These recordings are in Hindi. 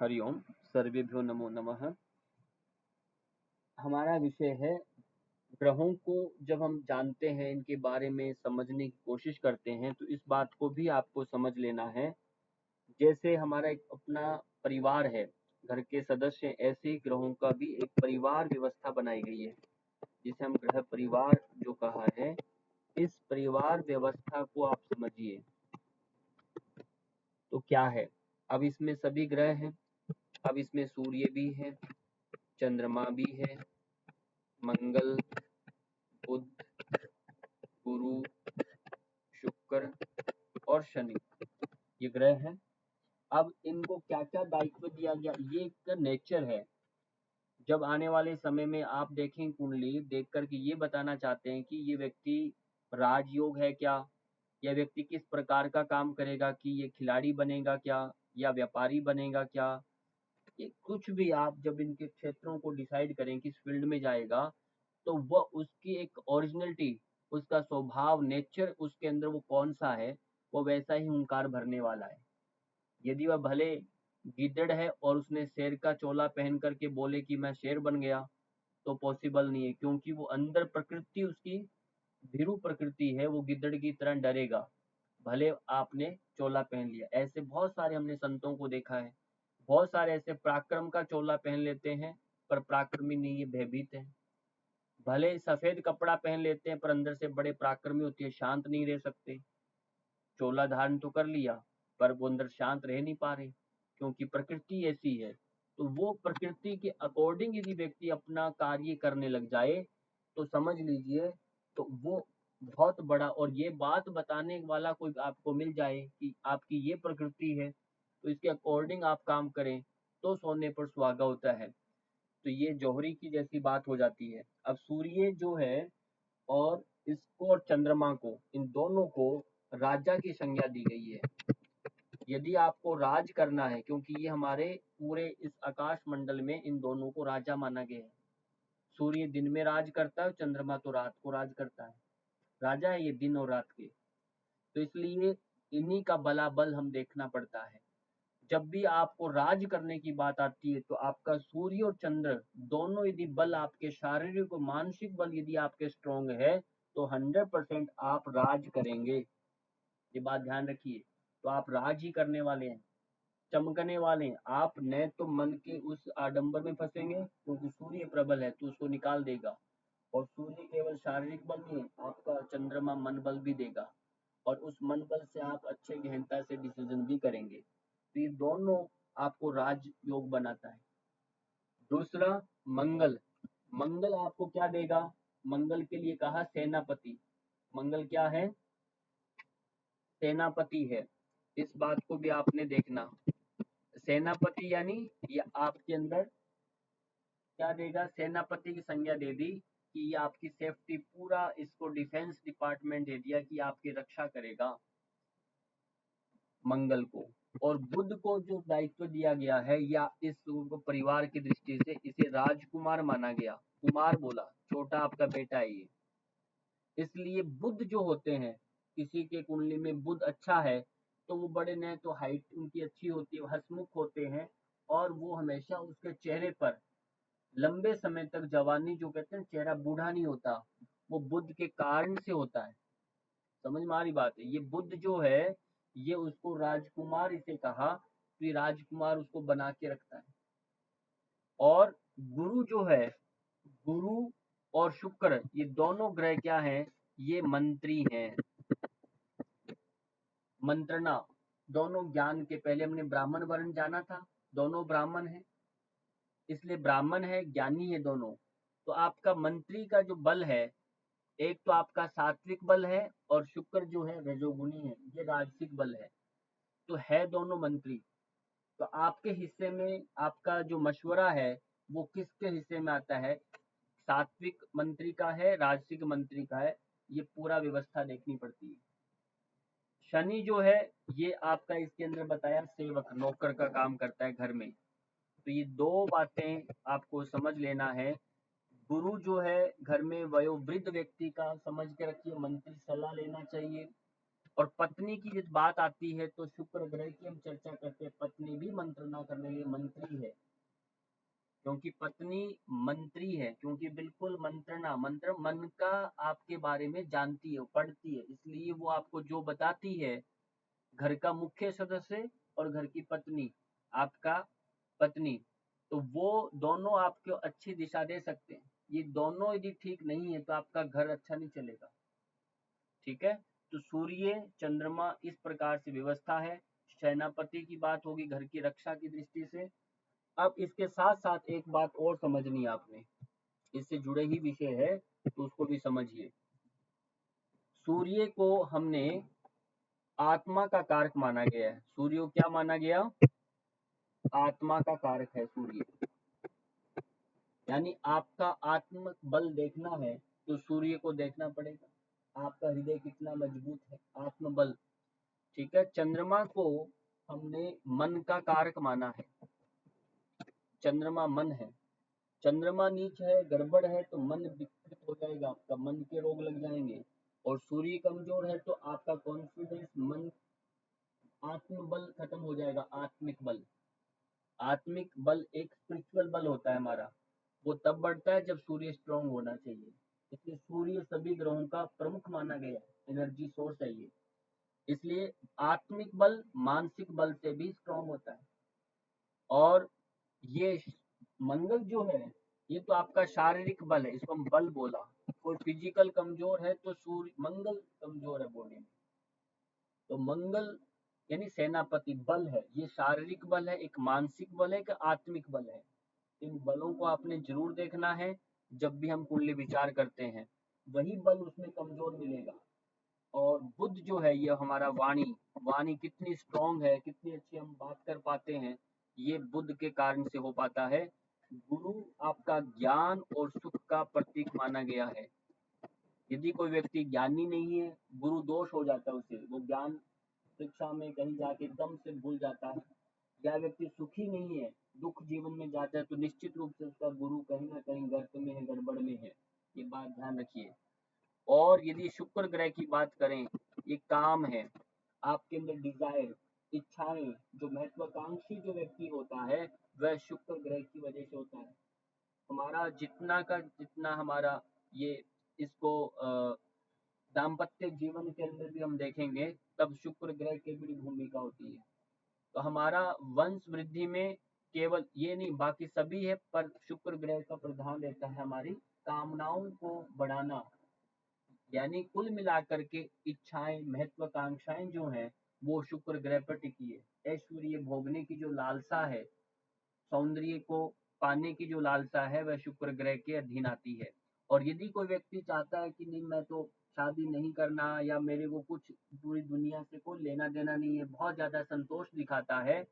हरिओम, सर्वेभ्यो नमो नमः। हमारा विषय है ग्रहों को। जब हम जानते हैं, इनके बारे में समझने की कोशिश करते हैं, तो इस बात को भी आपको समझ लेना है। जैसे हमारा एक अपना परिवार है, घर के सदस्य, ऐसे ही ग्रहों का भी एक परिवार व्यवस्था बनाई गई है, जिसे हम ग्रह परिवार जो कहा है। इस परिवार व्यवस्था को आप समझिए तो क्या है। अब इसमें सभी ग्रह हैं, अब इसमें सूर्य भी है, चंद्रमा भी है, मंगल, बुध, गुरु, शुक्र और शनि, ये ग्रह हैं। अब इनको क्या क्या दायित्व दिया गया, ये एक नेचर है। जब आने वाले समय में आप देखें कुंडली देख करके ये बताना चाहते हैं कि ये व्यक्ति राजयोग है क्या, या व्यक्ति किस प्रकार का काम करेगा, कि ये खिलाड़ी बनेगा क्या या व्यापारी बनेगा क्या। ये कुछ भी आप जब इनके क्षेत्रों को डिसाइड करें किस फील्ड में जाएगा, तो वह उसकी एक ओरिजिनलिटी, उसका स्वभाव, नेचर, उसके अंदर वो कौन सा है, वो वैसा ही हुंकार भरने वाला है। यदि वह भले गिद्दड़ है और उसने शेर का चोला पहन करके बोले कि मैं शेर बन गया, तो पॉसिबल नहीं है, क्योंकि वो अंदर प्रकृति उसकी भीरू प्रकृति है, वो गिद्दड़ की तरह डरेगा, भले आपने चोला पहन लिया। ऐसे बहुत सारे हमने संतों को देखा है। बहुत सारे ऐसे पराक्रम का चोला पहन लेते हैं, पर पराक्रमी नहीं है, भयभीत है। भले सफेद कपड़ा पहन लेते हैं, पर अंदर से बड़े पराक्रमी होते हैं, शांत नहीं रह सकते। चोला धारण तो कर लिया, पर वो अंदर शांत रह नहीं पा रहे, क्योंकि प्रकृति ऐसी है। तो वो प्रकृति के अकॉर्डिंग यदि व्यक्ति अपना कार्य करने लग जाए, तो समझ लीजिए, तो वो बहुत बड़ा, और ये बात बताने वाला कोई आपको मिल जाए कि आपकी ये प्रकृति है, तो इसके अकॉर्डिंग आप काम करें, तो सोने पर सुहागा होता है। तो ये जौहरी की जैसी बात हो जाती है। अब सूर्य जो है और इसको और चंद्रमा को, इन दोनों को राजा की संज्ञा दी गई है। यदि आपको राज करना है, क्योंकि ये हमारे पूरे इस आकाश मंडल में इन दोनों को राजा माना गया है। सूर्य दिन में राज करता है, चंद्रमा तो रात को राज करता है। राजा है ये दिन और रात के। तो इसलिए इन्हीं का बलाबल हम देखना पड़ता है। जब भी आपको राज करने की बात आती है, तो आपका सूर्य और चंद्र दोनों यदि बल, आपके शारीरिक और मानसिक बल यदि आपके स्ट्रोंग है, तो 100% आप राज करेंगे। ये बात ध्यान रखिए। तो आप राज ही करने वाले हैं, चमकने वाले हैं। आप न तो मन के उस आडंबर में फंसेंगे, क्योंकि सूर्य प्रबल है तो उसको निकाल देगा। और सूर्य केवल शारीरिक बल नहीं, आपका चंद्रमा मन बल भी देगा, और उस मन बल से आप अच्छे गहनता से डिसीजन भी करेंगे। तो ये दोनों आपको राज योग बनाता है। दूसरा, मंगल। मंगल आपको क्या देगा? मंगल के लिए कहा सेनापति। मंगल क्या है? सेनापति है। इस बात को भी आपने देखना। सेनापति यानी ये आपके अंदर क्या देगा? सेनापति की संज्ञा दे दी कि ये आपकी सेफ्टी, पूरा इसको डिफेंस डिपार्टमेंट दे दिया कि आपकी रक्षा करेगा, मंगल को। और बुध को जो दायित्व दिया गया है, या इस परिवार की दृष्टि से इसे राजकुमार माना गया। कुमार बोला, छोटा आपका बेटा है ये। इसलिए बुध जो होते हैं, किसी के कुंडली में बुध अच्छा है, तो वो बड़े ने तो हाइट उनकी अच्छी होती है, हंसमुख होते हैं, और वो हमेशा उसके चेहरे पर लंबे समय तक जवानी, जो कहते हैं चेहरा बूढ़ा नहीं होता, वो बुध के कारण से होता है। समझ में आ रही बात है? ये बुध जो है, ये उसको राजकुमार इसे कहा, तो ये राजकुमार उसको बना के रखता है। और गुरु जो है, गुरु और शुक्र, ये दोनों ग्रह क्या हैं? ये मंत्री हैं। मंत्रणा, दोनों ज्ञान के, पहले हमने ब्राह्मण वर्ण जाना था, दोनों ब्राह्मण हैं, इसलिए ब्राह्मण है, ज्ञानी है दोनों। तो आपका मंत्री का जो बल है, एक तो आपका सात्विक बल है, और शुक्र जो है रजोगुणी है, ये राजसिक बल है। तो है दोनों मंत्री। तो आपके हिस्से में आपका जो मशवरा है, वो किसके हिस्से में आता है? सात्विक मंत्री का है, राजसिक मंत्री का है। ये पूरा व्यवस्था देखनी पड़ती है। शनि जो है, ये आपका इसके अंदर बताया सेवक, नौकर का काम करता है घर में। तो ये दो बातें आपको समझ लेना है। गुरु जो है घर में वयोवृद्ध व्यक्ति का, समझ के रखिए, मंत्री सलाह लेना चाहिए। और पत्नी की जब बात आती है तो शुक्र ग्रह की हम चर्चा करते हैं, पत्नी भी मंत्रणा करने के लिए मंत्री है, क्योंकि पत्नी मंत्री है, क्योंकि बिल्कुल मंत्रणा मंत्र मन का आपके बारे में जानती है, पढ़ती है, इसलिए वो आपको जो बताती है, घर का मुख्य सदस्य और घर की पत्नी, आपका पत्नी, तो वो दोनों आपको अच्छी दिशा दे सकते हैं। ये दोनों यदि ठीक नहीं है तो आपका घर अच्छा नहीं चलेगा। ठीक है, तो सूर्य चंद्रमा इस प्रकार से व्यवस्था है। सेनापति की बात होगी घर की रक्षा की दृष्टि से। अब इसके साथ साथ एक बात और समझनी है आपने, इससे जुड़े ही विषय है तो उसको भी समझिए। सूर्य को हमने आत्मा का कारक माना गया है। सूर्य को क्या माना गया? आत्मा का कारक है सूर्य। यानी आपका आत्म बल देखना है तो सूर्य को देखना पड़ेगा, आपका हृदय कितना मजबूत है, आत्म बल। ठीक है, चंद्रमा को हमने मन का कारक माना है, चंद्रमा मन है। चंद्रमा नीच है, गड़बड़ है तो मन विकृत हो जाएगा, आपका मन के रोग लग जाएंगे। और सूर्य कमजोर है तो आपका कॉन्फिडेंस, मन, आत्म बल खत्म हो जाएगा। आत्मिक बल, आत्मिक बल एक स्पिरिचुअल बल होता है हमारा, वो तब बढ़ता है जब सूर्य स्ट्रांग होना चाहिए। इसलिए सूर्य सभी ग्रहों का प्रमुख माना गया, एनर्जी सोर्स है ये। इसलिए आत्मिक बल मानसिक बल से भी स्ट्रांग होता है। और ये मंगल जो है ये तो आपका शारीरिक बल है, इसको हम बल बोला। कोई फिजिकल कमजोर है तो सूर्य मंगल कमजोर है बॉडी में, तो मंगल यानी सेनापति बल है। ये शारीरिक बल है, एक मानसिक बल है, एक आत्मिक बल है। इन बलों को आपने जरूर देखना है जब भी हम कुंडली विचार करते हैं, वही बल उसमें कमजोर मिलेगा। और बुध जो है ये हमारा वाणी, वाणी कितनी स्ट्रांग है, कितनी अच्छी हम बात कर पाते हैं, ये बुध के कारण से हो पाता है। गुरु आपका ज्ञान और सुख का प्रतीक माना गया है। यदि कोई व्यक्ति ज्ञानी नहीं है, गुरु दोष हो जाता है उसे, वो ज्ञान शिक्षा में कहीं जाके एकदम से भूल जाता है। या व्यक्ति सुखी नहीं है, दुख जीवन में जाता है, तो निश्चित रूप से उसका गुरु कहीं ना कहीं गर्त में है, गड़बड़ में है। ये बात ध्यान रखिए। और यदि शुक्र ग्रह की बात करें, ये काम है, आपके अंदर डिजायर, इच्छाएं, जो महत्वाकांक्षी जो व्यक्ति होता है वह शुक्र ग्रह की वजह से होता है। हमारा जितना का जितना हमारा ये इसको दाम्पत्य जीवन के अंदर भी हम देखेंगे तब शुक्र ग्रह की बड़ी भूमिका होती है। तो हमारा वंश वृद्धि में केवल ये नहीं, बाकी सभी है, पर शुक्र ग्रह का प्रधान रहता है हमारी कामनाओं को बढ़ाना। यानी कुल मिलाकर के इच्छाएं, महत्वाकांक्षाएं जो हैं वो शुक्र ग्रह पर टिकी है। ऐश्वर्य भोगने की जो लालसा है, सौंदर्य को पाने की जो लालसा है, वह शुक्र ग्रह के अधीन आती है। और यदि कोई व्यक्ति चाहता है कि नहीं मैं तो शादी नहीं करना, या मेरे को कुछ पूरी दुनिया से कोई लेना देना नहीं है, बहुत ज्यादा संतोष दिखाता है,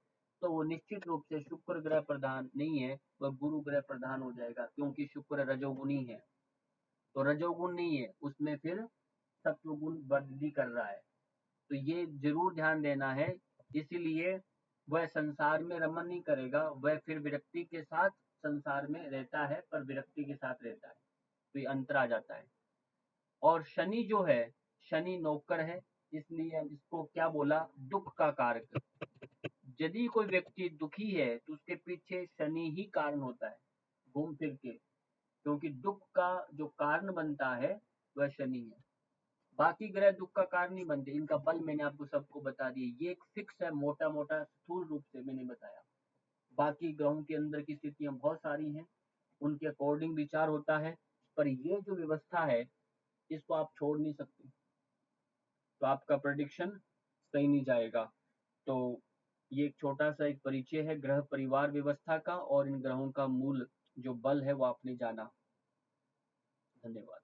तो वो निश्चित रूप से शुक्र ग्रह प्रधान नहीं है, वह गुरु ग्रह प्रधान हो जाएगा, क्योंकि शुक्र रजोगुणी है। तो रजोगुण नहीं है उसमें, फिर सत्वगुण वृद्धि कर रहा है। तो ये जरूर ध्यान देना है। इसीलिए वह संसार में रमन नहीं करेगा, वह फिर विरक्ति के साथ संसार में रहता है, पर विरक्ति के साथ रहता है, तो ये अंतर आ जाता है। और शनि जो है, शनि नौकर है, इसलिए हम इसको क्या बोला, दुख का कारक। यदि कोई व्यक्ति दुखी है तो उसके पीछे शनि ही कारण होता है घूम फिर के, क्योंकि दुख का जो कारण बनता है वह शनि है। बाकी ग्रह दुख का कारण नहीं बनते, इनका बल मैंने आपको सबको बता दिया, ये एक फिक्स है, मोटा मोटा स्थूल रूप से मैंने बताया। बाकी ग्रहों के अंदर की स्थितियां बहुत सारी हैं, उनके अकॉर्डिंग विचार होता है, पर ये जो व्यवस्था है इसको आप छोड़ नहीं सकते, तो आपका प्रेडिक्शन सही नहीं जाएगा। तो ये एक छोटा सा एक परिचय है ग्रह परिवार व्यवस्था का, और इन ग्रहों का मूल जो बल है वो आपने जाना। धन्यवाद।